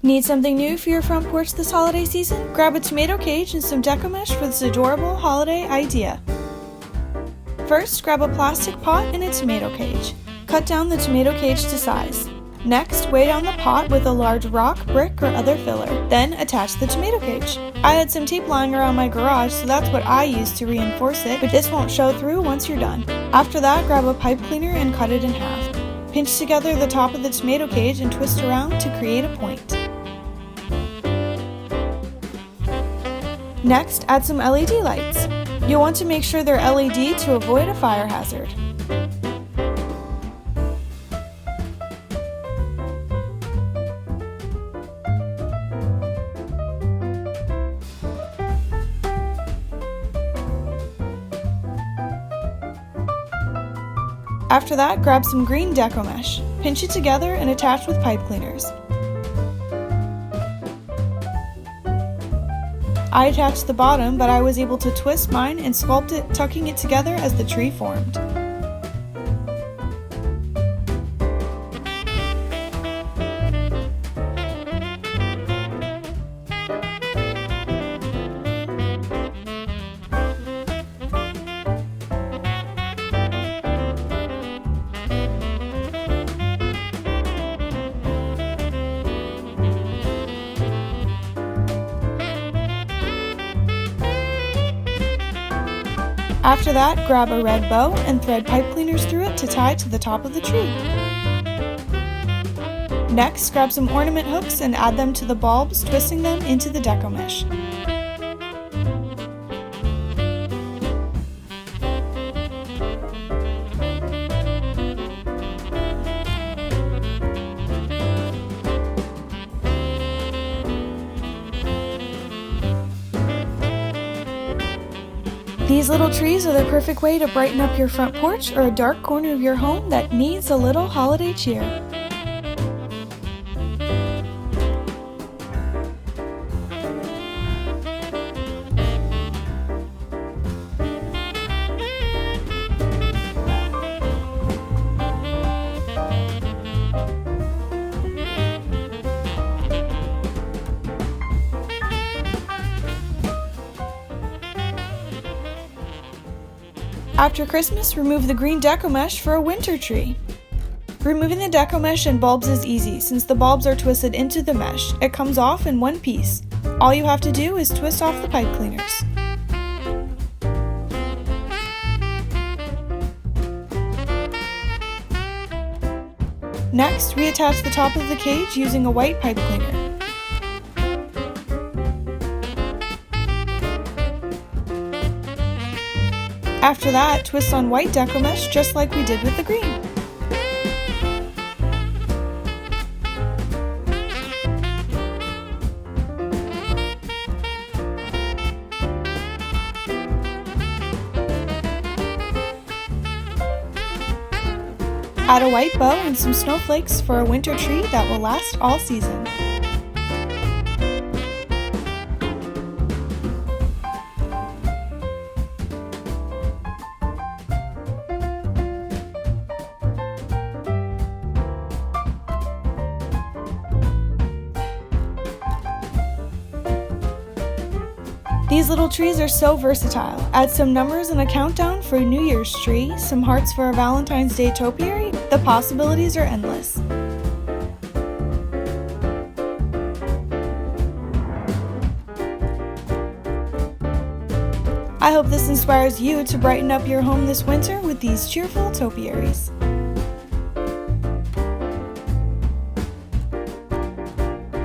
Need something new for your front porch this holiday season? Grab a tomato cage and some Deco Mesh for this adorable holiday idea. First, grab a plastic pot and a tomato cage. Cut down the tomato cage to size. Next, weigh down the pot with a large rock, brick, or other filler. Then, attach the tomato cage. I had some tape lying around my garage, so that's what I used to reinforce it, but this won't show through once you're done. After that, grab a pipe cleaner and cut it in half. Pinch together the top of the tomato cage and twist around to create a point. Next, add some LED lights. You'll want to make sure they're LED to avoid a fire hazard. After that, grab some green Deco Mesh. Pinch it together and attach with pipe cleaners. I attached the bottom, but I was able to twist mine and sculpt it, tucking it together as the tree formed. After that, grab a red bow and thread pipe cleaners through it to tie to the top of the tree. Next, grab some ornament hooks and add them to the bulbs, twisting them into the Deco Mesh. These little trees are the perfect way to brighten up your front porch or a dark corner of your home that needs a little holiday cheer. After Christmas, remove the green Deco Mesh for a winter tree. Removing the Deco Mesh and bulbs is easy since the bulbs are twisted into the mesh. It comes off in one piece. All you have to do is twist off the pipe cleaners. Next, reattach the top of the cage using a white pipe cleaner. After that, twist on white Deco Mesh just like we did with the green. Add a white bow and some snowflakes for a winter tree that will last all season. These little trees are so versatile. Add some numbers and a countdown for a New Year's tree, some hearts for a Valentine's Day topiary. The possibilities are endless. I hope this inspires you to brighten up your home this winter with these cheerful topiaries.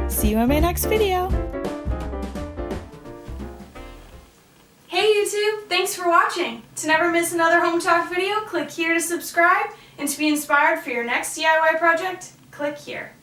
See you in my next video. Thanks for watching. To never miss another Hometalk video, click here to subscribe, and to be inspired for your next DIY project, click here.